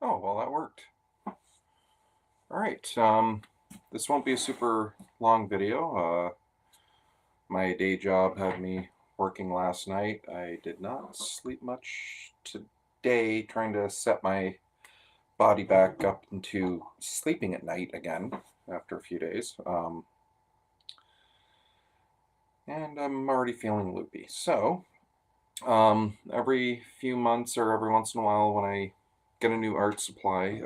Oh, well, that worked. All right. This won't be a super long video. My day job had me working last night. I did not sleep much today, trying to set my body back up into sleeping at night again after a few days. And I'm already feeling loopy. So, every few months or every once in a while, when I get a new art supply,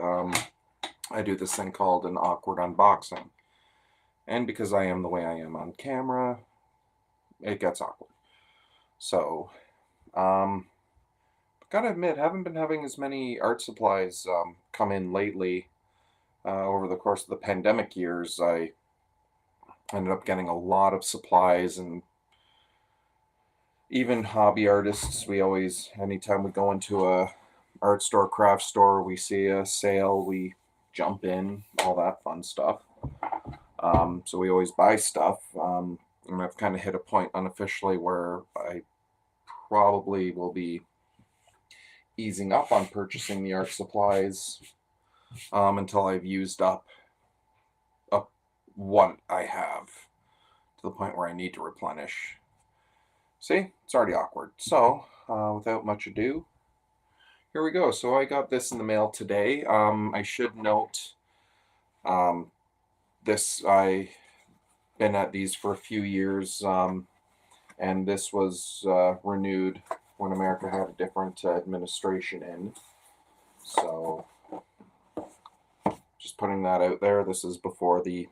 I do this thing called an awkward unboxing. And because I am the way I am on camera, it gets awkward. So, um, gotta admit, haven't been having as many art supplies come in lately. Over the course of the pandemic years, I ended up getting a lot of supplies, and even hobby artists, we always, anytime we go into a art store, craft store, we see a sale, we jump in, all that fun stuff. So we always buy stuff. And I've kind of hit a point unofficially where I probably will be easing up on purchasing the art supplies until I've used up what I have to the point where I need to replenish. See, it's already awkward. So, without much ado, here we go. So I got this in the mail today. I should note, um, this I been at these for a few years, and this was renewed when America had a different administration in. So, just putting that out there. This is before the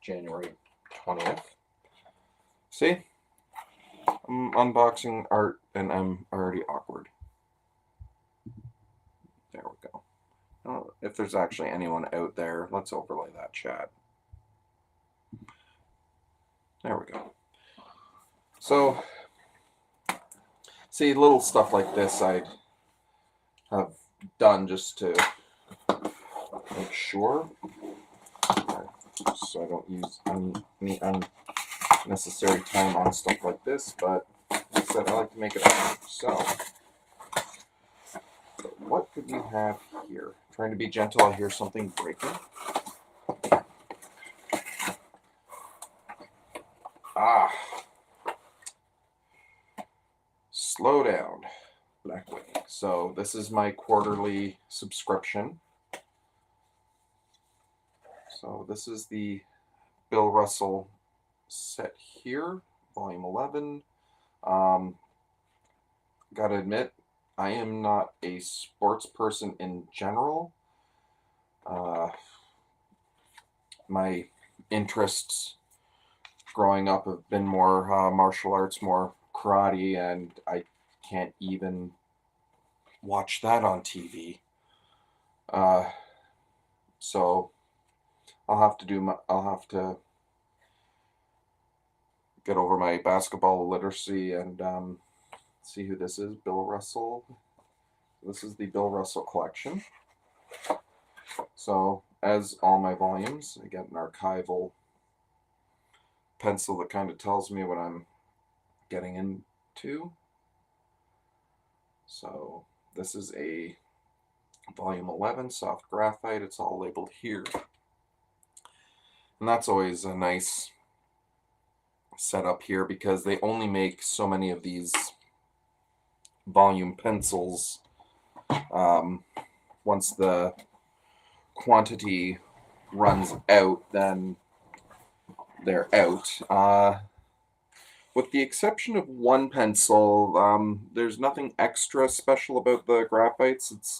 January 20th. See, I'm unboxing art and I'm already awkward. There we go. If there's actually anyone out there, let's overlay that chat. There we go. So, see, little stuff like this I have done just to make sure, so I don't use any unnecessary time on stuff like this, but like I said, I like to make it up. So what could we have here? Trying to be gentle, I hear something breaking. Ah. Slow down, Blackwing. So this is my quarterly subscription. So this is the Bill Russell set here, volume 11. Gotta admit, I am not a sports person in general. My interests growing up have been more martial arts, more karate, and I can't even watch that on TV. So I'll have to get over my basketball literacy and see who this is. Bill Russell. This is the Bill Russell collection. So, as all my volumes, I get an archival pencil that kind of tells me what I'm getting into. So, this is a volume 11 soft graphite. It's all labeled here. And that's always a nice setup here because they only make so many of these volume pencils. Once the quantity runs out, then they're out. With the exception of one pencil, there's nothing extra special about the graphites. It's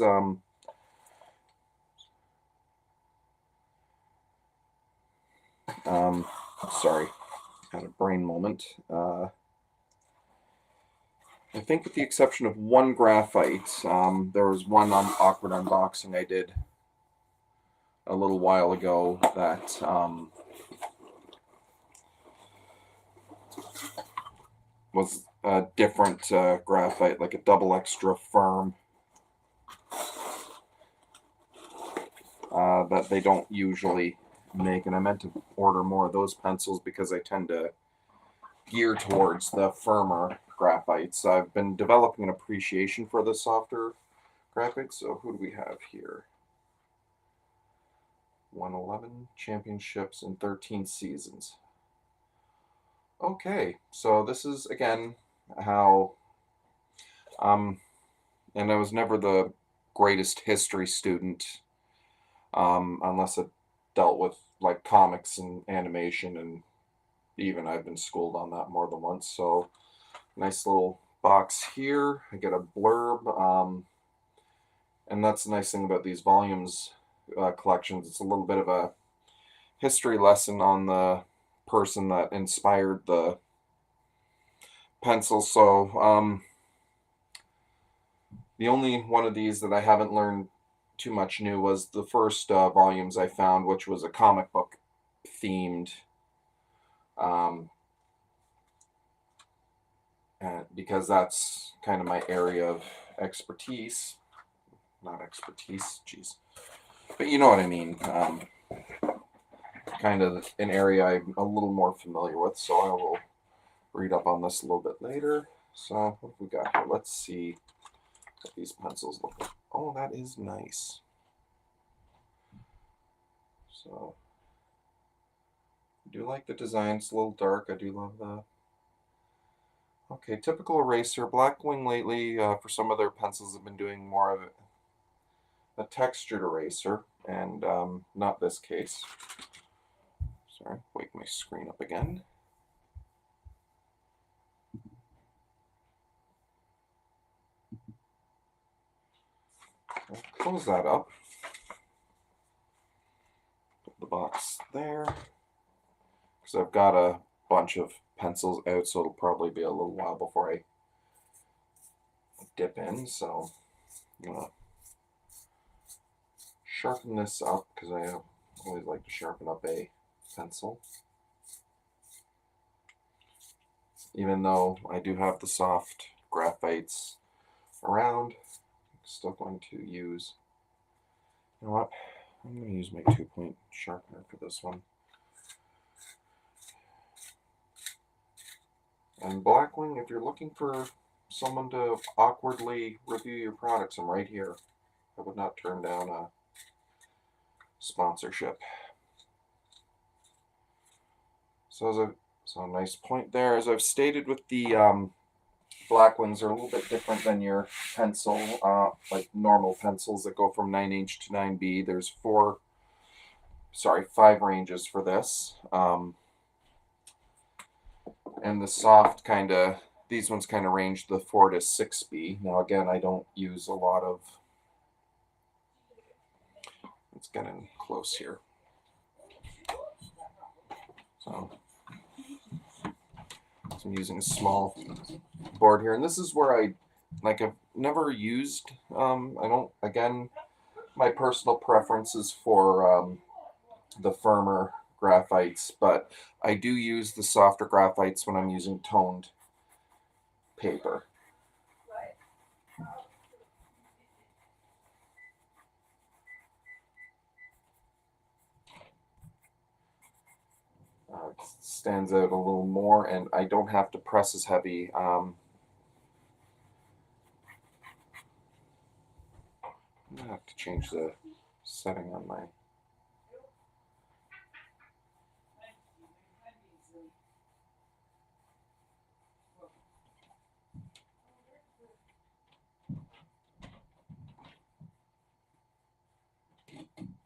sorry, had a brain moment. I think with the exception of one graphite, there was one awkward unboxing I did a little while ago that was a different graphite, like a double extra firm, that they don't usually make. And I meant to order more of those pencils because I tend to gear towards the firmer graphites. I've been developing an appreciation for the softer graphics. So who do we have here? 111 championships in 13 seasons. Okay, so this is again how and I was never the greatest history student, unless it dealt with like comics and animation, and even I've been schooled on that more than once. So nice little box here. I get a blurb, and that's the nice thing about these volumes collections. It's a little bit of a history lesson on the person that inspired the pencil. So the only one of these that I haven't learned too much new was the first volumes I found, which was a comic book themed, um, because that's kind of my area of expertise. Not expertise, jeez. But you know what I mean. Kind of an area I'm a little more familiar with, so I will read up on this a little bit later. So what have we got here? Let's see what these pencils look like. Oh, that is nice. So I do like the design. It's a little dark. I do love that. Okay, typical eraser. Blackwing lately, for some of their pencils, have been doing more of a textured eraser, and not this case. Sorry, wake my screen up again. I'll close that up. Put the box there, because I've got a bunch of pencils out, so it'll probably be a little while before I dip in. So I'm gonna sharpen this up, because I always like to sharpen up a pencil. Even though I do have the soft graphites around, I'm still going to use, you know what, I'm going to use my 2-point sharpener for this one. And Blackwing, if you're looking for someone to awkwardly review your products, I'm right here. I would not turn down a sponsorship. So nice point there. As I've stated with the Blackwings, are a little bit different than your pencil, like normal pencils that go from 9H to 9B. There's 5 ranges for this. And the soft these ones kind of range the 4 to 6B. Now again, I don't use a lot of, it's getting close here. So I'm using a small board here, and this is where I've never used, again, my personal preference is for the firmer graphites, but I do use the softer graphites when I'm using toned paper. It stands out a little more, and I don't have to press as heavy. I'm going to have to change the setting on my...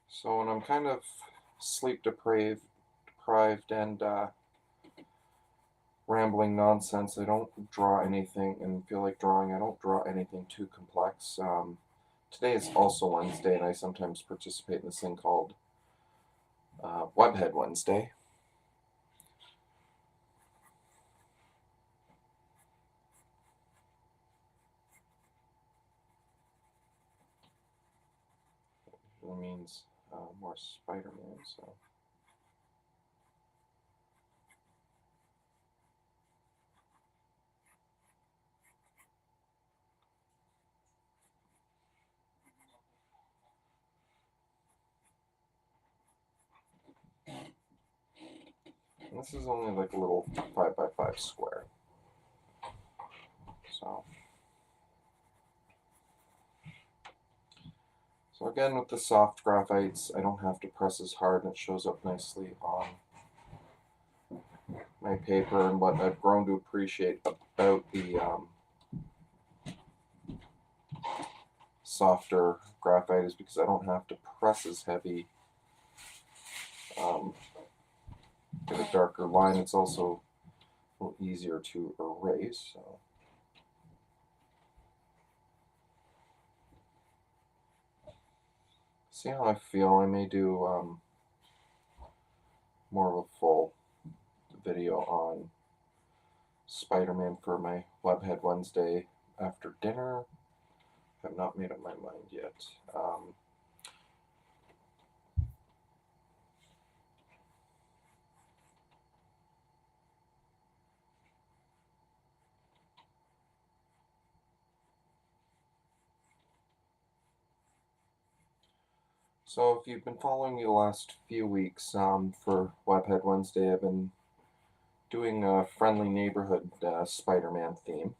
So when I'm kind of sleep deprived and rambling nonsense, I don't draw anything, and feel like drawing, I don't draw anything too complex. Today is also Wednesday, and I sometimes participate in this thing called Webhead Wednesday. It means more Spider-Man, so... This is only like a little 5x5 square. So again, with the soft graphites, I don't have to press as hard, and it shows up nicely on my paper. And what I've grown to appreciate about the softer graphite is because I don't have to press as heavy. Get a darker line. It's also a little easier to erase. So. See how I feel. I may do more of a full video on Spider-Man for my Webhead Wednesday after dinner. I have not made up my mind yet. So if you've been following me the last few weeks for Webhead Wednesday, I've been doing a friendly neighborhood Spider-Man theme.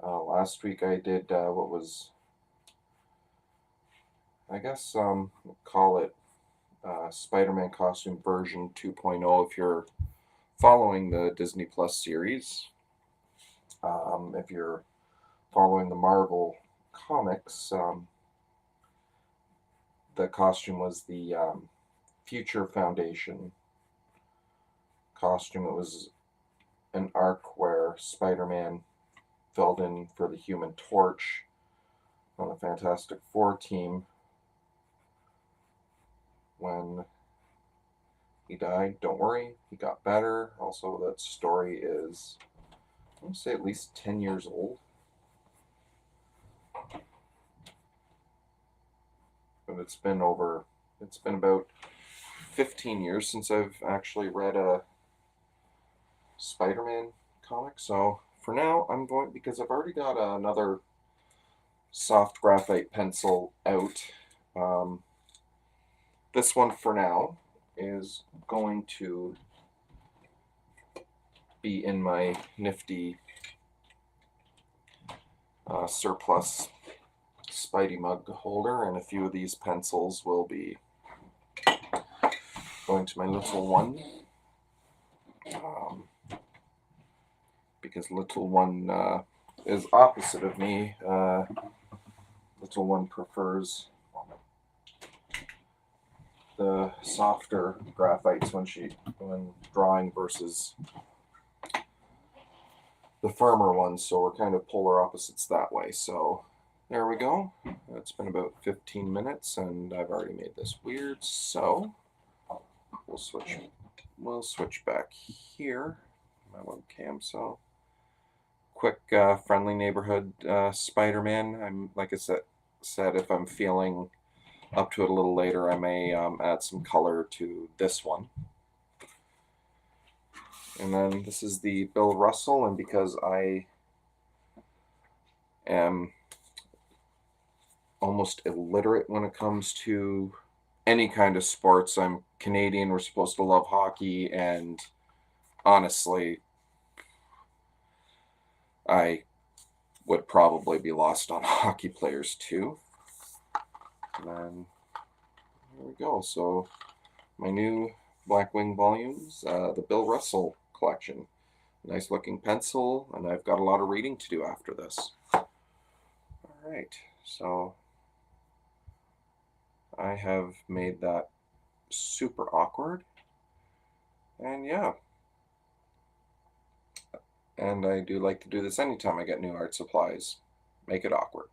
Last week I did what was, I guess, we'll call it Spider-Man costume version 2.0 if you're following the Disney Plus series. If you're following the Marvel comics, the costume was the Future Foundation costume. It was an arc where Spider-Man filled in for the Human Torch on the Fantastic Four team when he died. Don't worry, he got better. Also, that story is, I want to say, at least 10 years old. But it's been about 15 years since I've actually read a Spider-Man comic. So for now, I'm going, because I've already got another soft graphite pencil out. This one for now is going to be in my nifty surplus Spidey mug holder, and a few of these pencils will be going to my little one, because little one is opposite of me. Little one prefers the softer graphites when drawing versus the firmer ones, so we're kind of polar opposites that way. So there we go. It's been about 15 minutes and I've already made this weird, so we'll switch back here, my webcam. So quick friendly neighborhood Spider-Man. I'm, like I said, if I'm feeling up to it a little later, I may add some color to this one. And then this is the Bill Russell, and because I am almost illiterate when it comes to any kind of sports, I'm Canadian, we're supposed to love hockey, and honestly, I would probably be lost on hockey players too. And then there we go. So my new Blackwing volumes, the Bill Russell collection. Nice looking pencil, and I've got a lot of reading to do after this. Alright, so I have made that super awkward, and yeah. And I do like to do this anytime I get new art supplies. Make it awkward.